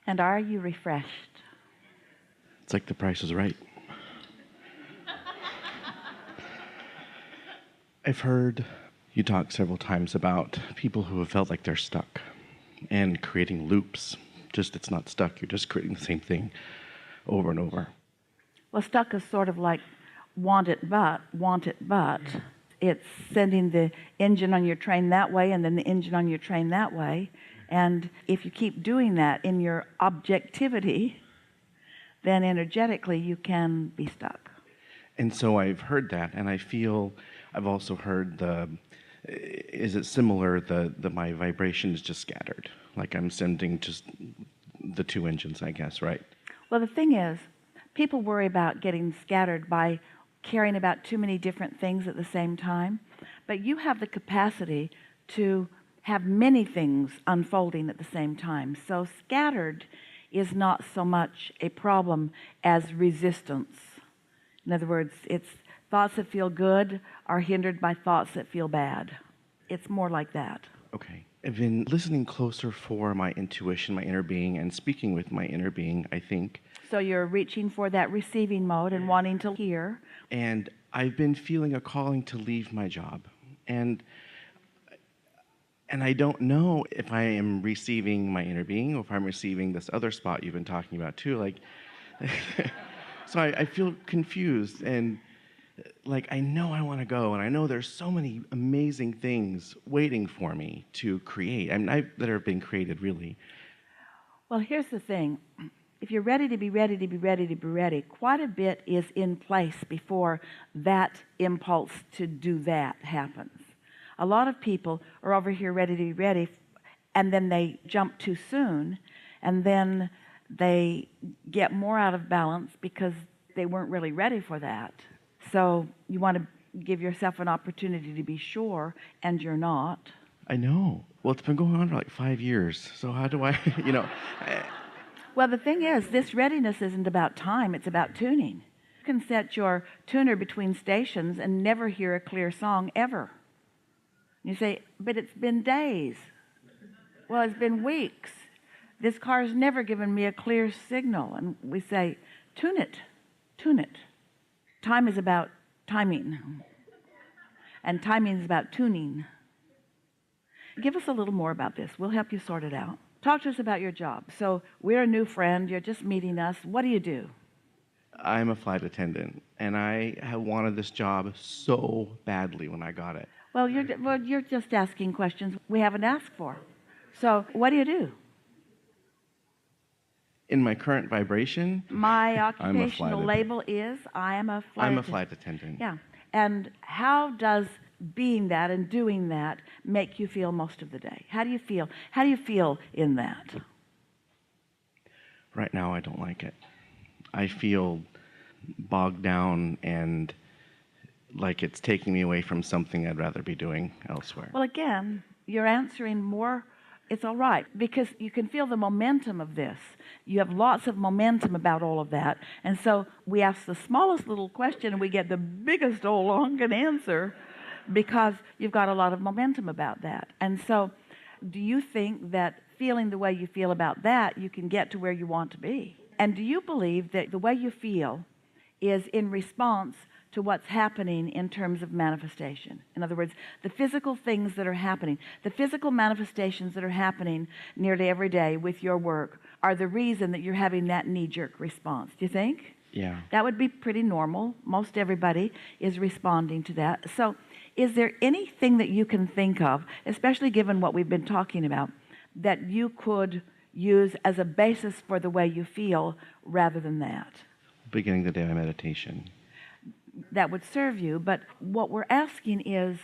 And are you refreshed? It's like The Price is Right. I've heard you talk several times about people who have felt like they're stuck and creating loops. Just it's not stuck, you're just creating the same thing over and over. Well, stuck is sort of like want it but. It's sending the engine on your train that way and then the engine on your train that way. And if you keep doing that in your objectivity, then energetically you can be stuck. And so I've heard that, and I feel I've also heard is it similar, my vibration is just scattered, like I'm sending just the two engines, I guess, right? Well, the thing is, people worry about getting scattered by caring about too many different things at the same time, but you have the capacity to have many things unfolding at the same time. So scattered is not so much a problem as resistance. In other words, it's thoughts that feel good are hindered by thoughts that feel bad. It's more like that. Okay. I've been listening closer for my intuition, my inner being, and speaking with my inner being, I think. So you're reaching for that receiving mode and wanting to hear. And I've been feeling a calling to leave my job. And I don't know if I am receiving my inner being or if I'm receiving this other spot you've been talking about too. Like, so I feel confused, and like I know I want to go, and I know there's so many amazing things waiting for me to create. That have been created, really. Well, here's the thing. If you're ready to be ready to be ready to be ready, quite a bit is in place before that impulse to do that happens. A lot of people are over here ready to be ready, and then they jump too soon, and then they get more out of balance because they weren't really ready for that. So you want to give yourself an opportunity to be sure, and you're not. I know. Well, it's been going on for like 5 years. So how do I, Well, the thing is, this readiness isn't about time, it's about tuning. You can set your tuner between stations and never hear a clear song ever. You say, but it's been days. Well, it's been weeks. This car's never given me a clear signal. And we say, tune it, tune it. Time is about timing. And timing is about tuning. Give us a little more about this. We'll help you sort it out. Talk to us about your job. So we're a new friend. You're just meeting us. What do you do? I'm a flight attendant, and I have wanted this job so badly when I got it. Well, you're just asking questions we haven't asked for. So what do you do? In my current vibration, my occupational label is I am a flight attendant. I'm a flight attendant. Yeah. And how does being that and doing that make you feel most of the day? How do you feel? How do you feel in that? Right now, I don't like it. I feel bogged down and like it's taking me away from something I'd rather be doing elsewhere. Well, again, you're answering more. It's all right, because you can feel the momentum of this. You have lots of momentum about all of that. And so we ask the smallest little question and we get the biggest old longan answer because you've got a lot of momentum about that. And so do you think that feeling the way you feel about that, you can get to where you want to be? And do you believe that the way you feel is in response to what's happening in terms of manifestation? In other words, the physical things that are happening, the physical manifestations that are happening nearly every day with your work are the reason that you're having that knee-jerk response. Do you think? Yeah. That would be pretty normal. Most everybody is responding to that. So is there anything that you can think of, especially given what we've been talking about, that you could use as a basis for the way you feel rather than that? Beginning the day by meditation. That would serve you, but what we're asking is,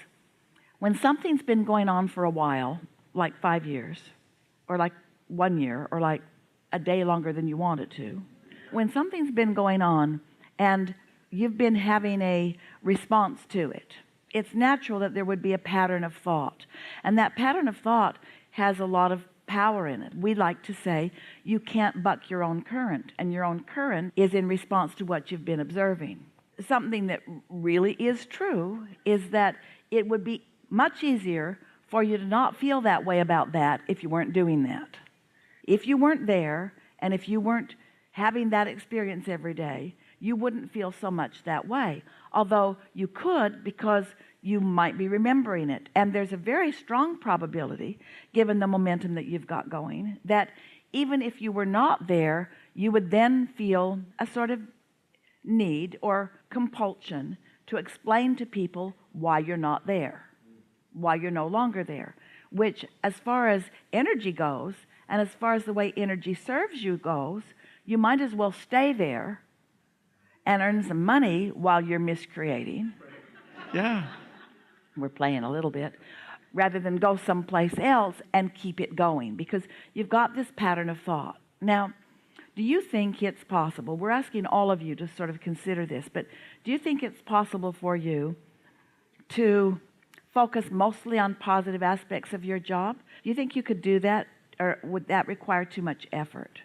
when something's been going on for a while, like 5 years, or like 1 year, or like a day longer than you want it to, when something's been going on and you've been having a response to it, it's natural that there would be a pattern of thought, and that pattern of thought has a lot of power in it. We like to say you can't buck your own current, and your own current is in response to what you've been observing. Something that really is true is that it would be much easier for you to not feel that way about that if you weren't doing that. If you weren't there And if you weren't having that experience every day, you wouldn't feel so much that way. Although you could, because you might be remembering it. And there's a very strong probability, given the momentum that you've got going, that even if you were not there, you would then feel a sort of need or compulsion to explain to people why you're not there, why you're no longer there, which, as far as energy goes, and as far as the way energy serves you goes, you might as well stay there and earn some money while you're miscreating. Yeah. We're playing a little bit, rather than go someplace else and keep it going, because you've got this pattern of thought. Now, do you think it's possible, we're asking all of you to sort of consider this, but do you think it's possible for you to focus mostly on positive aspects of your job? Do you think you could do that, or would that require too much effort?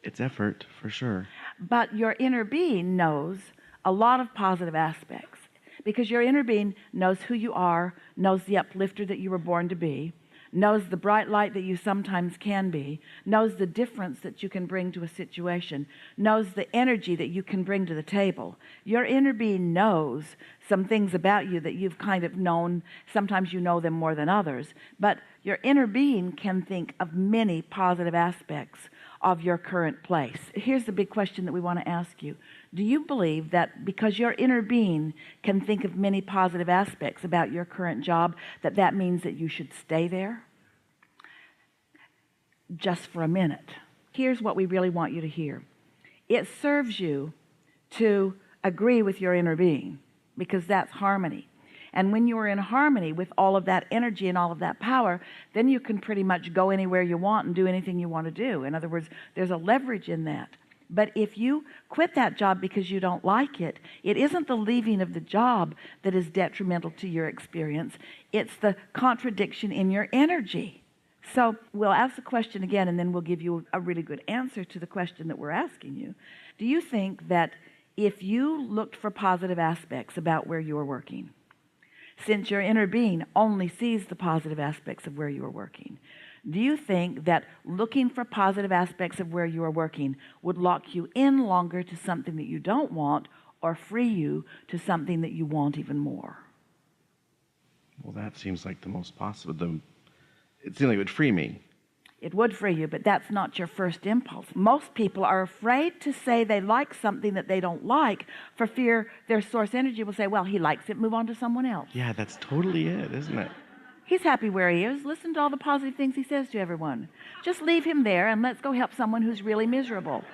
It's effort, for sure. But your inner being knows a lot of positive aspects, because your inner being knows who you are, knows the uplifter that you were born to be, knows the bright light that you sometimes can be, knows the difference that you can bring to a situation, knows the energy that you can bring to the table. Your inner being knows some things about you that you've kind of known. Sometimes you know them more than others, but your inner being can think of many positive aspects of your current place. Here's the big question that we want to ask you. Do you believe that because your inner being can think of many positive aspects about your current job, that means that you should stay there? Just for a minute. Here's what we really want you to hear. It serves you to agree with your inner being, because that's harmony. And when you are in harmony with all of that energy and all of that power, then you can pretty much go anywhere you want and do anything you want to do. In other words, there's a leverage in that. But if you quit that job because you don't like it, it isn't the leaving of the job that is detrimental to your experience. It's the contradiction in your energy. So we'll ask the question again, and then we'll give you a really good answer to the question that we're asking you. Do you think that if you looked for positive aspects about where you are working, since your inner being only sees the positive aspects of where you are working, do you think that looking for positive aspects of where you are working would lock you in longer to something that you don't want, or free you to something that you want even more? Well, that seems like the most possible. It seems like it would free me. It would free you, but that's not your first impulse. Most people are afraid to say they like something that they don't like, for fear their source energy will say, well, he likes it, move on to someone else. Yeah, that's totally it, isn't it? He's happy where he is. Listen to all the positive things he says to everyone. Just leave him there and let's go help someone who's really miserable.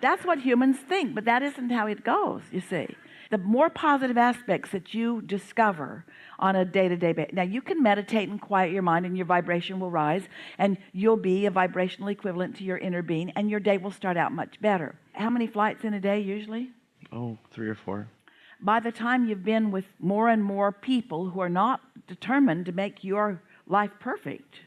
That's what humans think, but that isn't how it goes, you see. The more positive aspects that you discover on a day-to-day basis. Now, you can meditate and quiet your mind, and your vibration will rise, and you'll be a vibrational equivalent to your inner being, and your day will start out much better. How many flights in a day usually? Oh, 3 or 4. By the time you've been with more and more people who are not determined to make your life perfect,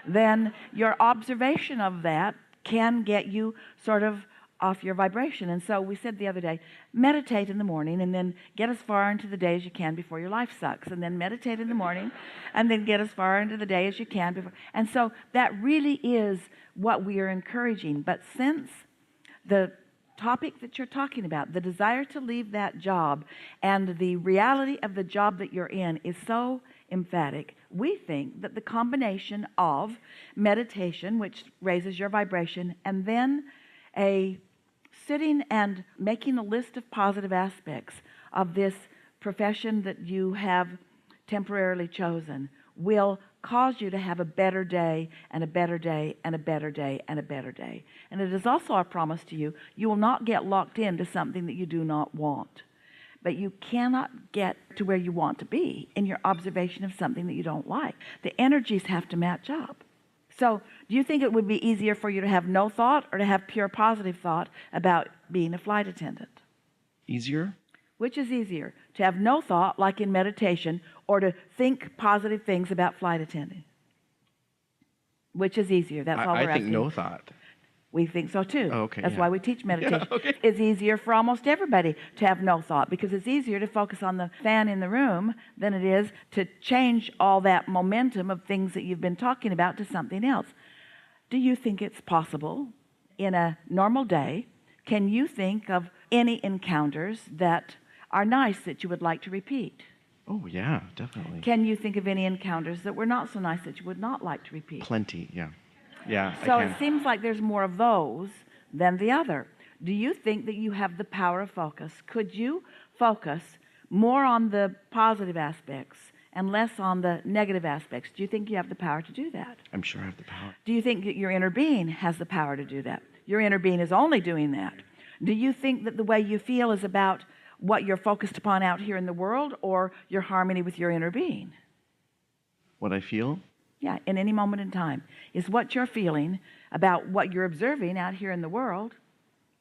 then your observation of that can get you sort of off your vibration. And so we said the other day, meditate in the morning and then get as far into the day as you can before your life sucks. And then meditate in the morning and then get as far into the day as you can before. And so that really is what we are encouraging. But since the topic that you're talking about, the desire to leave that job and the reality of the job that you're in is so emphatic, we think that the combination of meditation, which raises your vibration, and then sitting and making a list of positive aspects of this profession that you have temporarily chosen will cause you to have a better day and a better day and a better day and a better day. And it is also our promise to you, you will not get locked into something that you do not want. But you cannot get to where you want to be in your observation of something that you don't like. The energies have to match up. So do you think it would be easier for you to have no thought or to have pure positive thought about being a flight attendant? Easier? Which is easier, to have no thought, like in meditation, or to think positive things about flight attending? Which is easier? That's all we're asking. I think no thought. We think so too. Oh, okay, That's why we teach meditation. Yeah, okay. It's easier for almost everybody to have no thought, because it's easier to focus on the fan in the room than it is to change all that momentum of things that you've been talking about to something else. do you think it's possible in a normal day? Can you think of any encounters that are nice that you would like to repeat? Oh, yeah, definitely. Can you think of any encounters that were not so nice that you would not like to repeat? Plenty, yeah. Yeah, So I it can. seems like there's more of those than the other. Do you think that you have the power of focus? Could you focus more on the positive aspects and less on the negative aspects? Do you think you have the power to do that? I'm sure I have the power. Do you think that your inner being has the power to do that? Your inner being is only doing that. Do you think that the way you feel is about what you're focused upon out here in the world, or your harmony with your inner being? What I feel? Yeah, in any moment in time. Is what you're feeling about what you're observing out here in the world,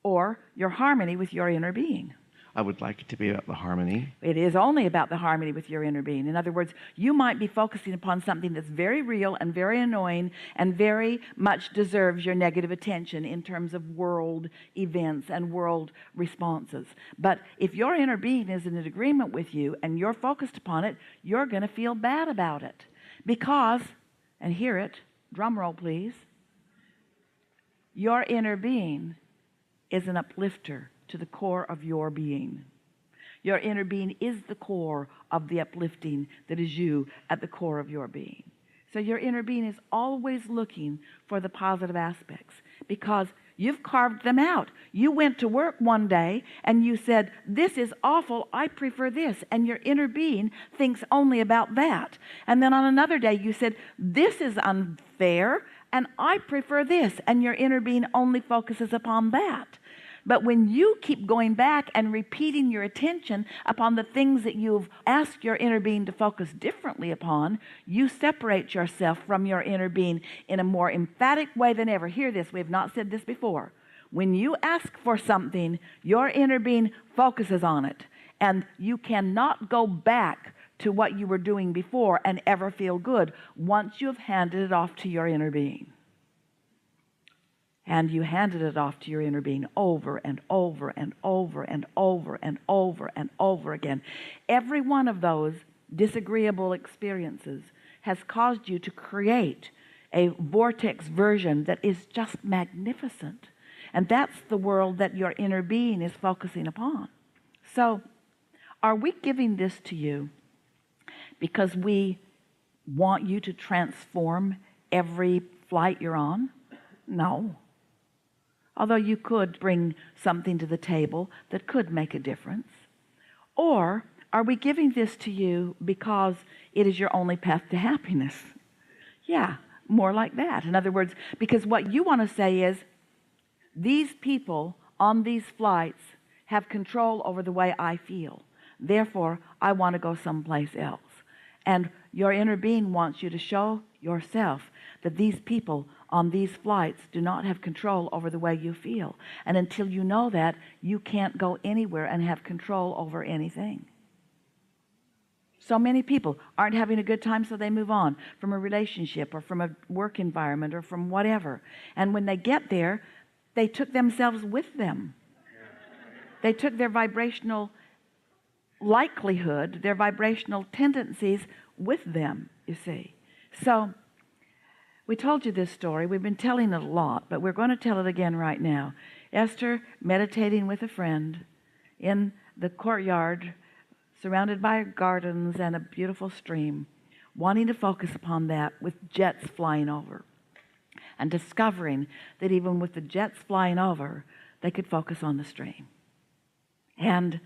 or your harmony with your inner being? I would like it to be about the harmony. It is only about the harmony with your inner being. In other words, you might be focusing upon something that's very real and very annoying and very much deserves your negative attention in terms of world events and world responses. But if your inner being is in agreement with you and you're focused upon it, you're going to feel bad about it. Because, and hear it, drum roll please, your inner being is an uplifter to the core of your being. Your inner being is the core of the uplifting that is you at the core of your being. So your inner being is always looking for the positive aspects because you've carved them out. You went to work one day and you said, this is awful, I prefer this. And your inner being thinks only about that. And then on another day you said, this is unfair and I prefer this. And your inner being only focuses upon that. But when you keep going back and repeating your attention upon the things that you've asked your inner being to focus differently upon, you separate yourself from your inner being in a more emphatic way than ever. Hear this, we have not said this before. When you ask for something, your inner being focuses on it. And you cannot go back to what you were doing before and ever feel good once you've handed it off to your inner being. And you handed it off to your inner being over and over and over and over and over and over again. Every one of those disagreeable experiences has caused you to create a vortex version that is just magnificent. And that's the world that your inner being is focusing upon. So, are we giving this to you because we want you to transform every flight you're on? No. Although you could bring something to the table that could make a difference. Or are we giving this to you because it is your only path to happiness? Yeah, more like that. In other words, because what you want to say is, these people on these flights have control over the way I feel. Therefore, I want to go someplace else. And your inner being wants you to show yourself that these people on these flights do not have control over the way you feel. And until you know that, you can't go anywhere and have control over anything. So many people aren't having a good time, so they move on from a relationship or from a work environment or from whatever. And when they get there, they took themselves with them. They took their vibrational likelihood, their vibrational tendencies with them, you see. So we told you this story. We've been telling it a lot, but we're going to tell it again right now. Esther meditating with a friend in the courtyard, surrounded by gardens and a beautiful stream, wanting to focus upon that with jets flying over, and discovering that even with the jets flying over, they could focus on the stream. And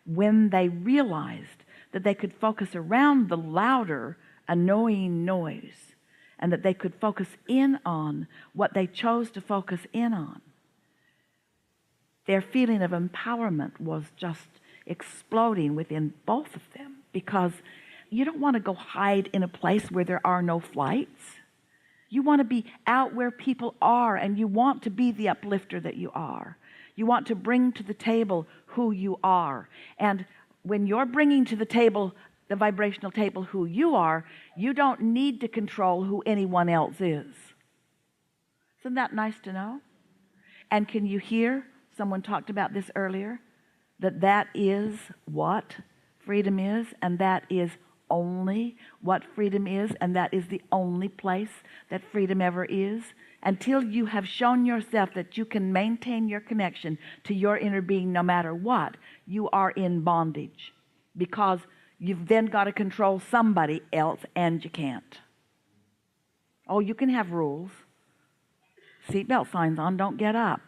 when they realized that they could focus around the louder, annoying noise, and that they could focus in on what they chose to focus in on, their feeling of empowerment was just exploding within both of them, because you don't want to go hide in a place where there are no flights. You want to be out where people are, and you want to be the uplifter that you are. You want to bring to the table who you are. And when you're bringing to the table, the vibrational table, who you are, you don't need to control who anyone else is. Isn't that nice to know? And can you hear, someone talked about this earlier, that is what freedom is, and that is only what freedom is, and that is the only place that freedom ever is. Until you have shown yourself that you can maintain your connection to your inner being no matter what, you are in bondage, because you've then got to control somebody else, and you can't. Oh, you can have rules. Seatbelt signs on, don't get up.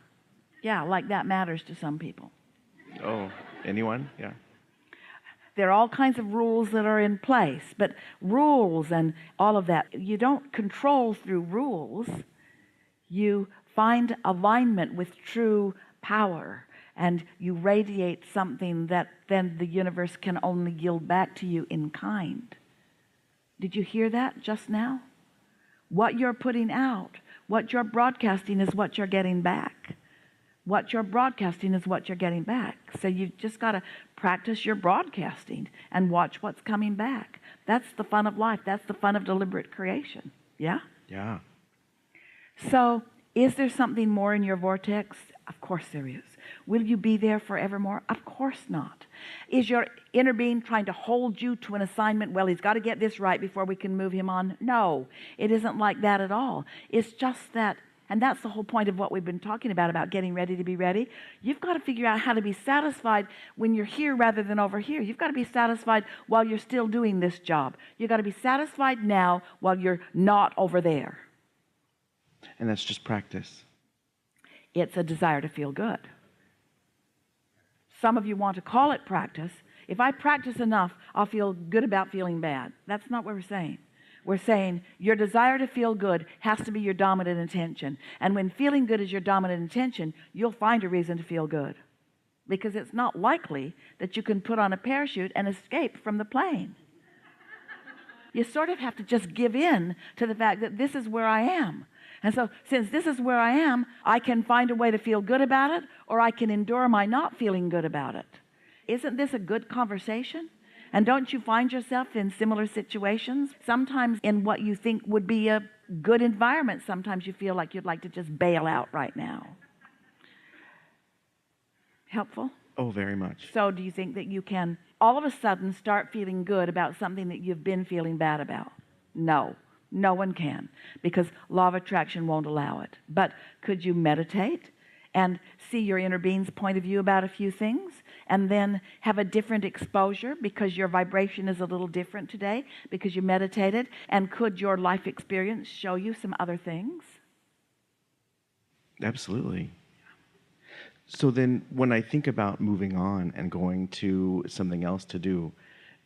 Yeah, like that matters to some people. Oh, anyone? Yeah. There are all kinds of rules that are in place, but rules and all of that, you don't control through rules. You find alignment with true power, and you radiate something that then the universe can only yield back to you in kind. Did you hear that just now? What you're putting out, what you're broadcasting is what you're getting back. What you're broadcasting is what you're getting back. So you've just got to practice your broadcasting and watch what's coming back. That's the fun of life. That's the fun of deliberate creation. Yeah? Yeah. So is there something more in your vortex? Of course there is. Will you be there forevermore? Of course not. Is your inner being trying to hold you to an assignment? Well, he's got to get this right before we can move him on. No, it isn't like that at all. It's just that, and that's the whole point of what we've been talking about getting ready to be ready. You've got to figure out how to be satisfied when you're here rather than over here. You've got to be satisfied while you're still doing this job. You've got to be satisfied now while you're not over there. And that's just practice. It's a desire to feel good. Some of you want to call it practice. If I practice enough, I'll feel good about feeling bad. That's not what we're saying. We're saying your desire to feel good has to be your dominant intention. And when feeling good is your dominant intention, you'll find a reason to feel good. Because it's not likely that you can put on a parachute and escape from the plane. You sort of have to just give in to the fact that this is where I am. And so since this is where I am, I can find a way to feel good about it, or I can endure my not feeling good about it. Isn't this a good conversation? And don't you find yourself in similar situations? Sometimes in what you think would be a good environment, sometimes you feel like you'd like to just bail out right now. Helpful? Oh, very much. So do you think that you can all of a sudden start feeling good about something that you've been feeling bad about? No. No one can, because law of attraction won't allow it. But could you meditate and see your inner being's point of view about a few things, and then have a different exposure because your vibration is a little different today because you meditated? And could your life experience show you some other things? Absolutely. So then when I think about moving on and going to something else to do,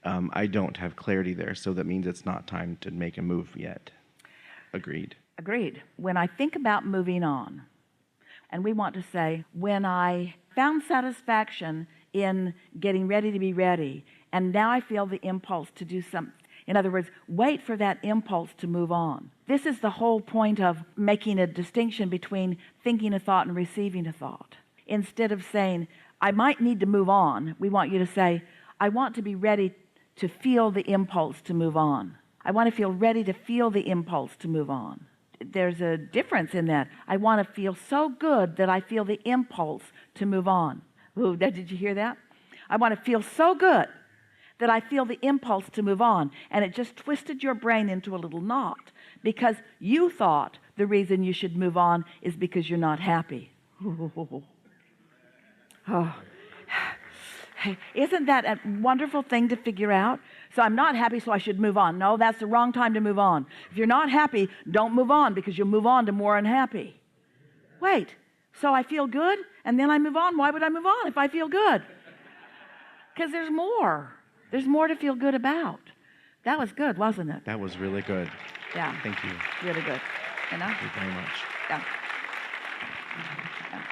I don't have clarity there, so that means it's not time to make a move yet. Agreed. Agreed. When I think about moving on, and we want to say, when I found satisfaction in getting ready to be ready, and now I feel the impulse to do something. In other words, wait for that impulse to move on. This is the whole point of making a distinction between thinking a thought and receiving a thought. Instead of saying, I might need to move on, we want you to say, I want to be ready to feel the impulse to move on. I want to feel ready to feel the impulse to move on. There's a difference in that. I want to feel so good that I feel the impulse to move on. Ooh, did you hear that? I want to feel so good that I feel the impulse to move on. And it just twisted your brain into a little knot, because you thought the reason you should move on is because you're not happy. Oh. Hey, isn't that a wonderful thing to figure out? So I'm not happy, so I should move on. No, that's the wrong time to move on. If you're not happy, don't move on, because you'll move on to more unhappy. Wait, so I feel good and then I move on? Why would I move on if I feel good? Because there's more. There's more to feel good about. That was good, wasn't it? That was really good. Yeah. Thank you. Really good. You know? Thank you very much. Yeah. Yeah.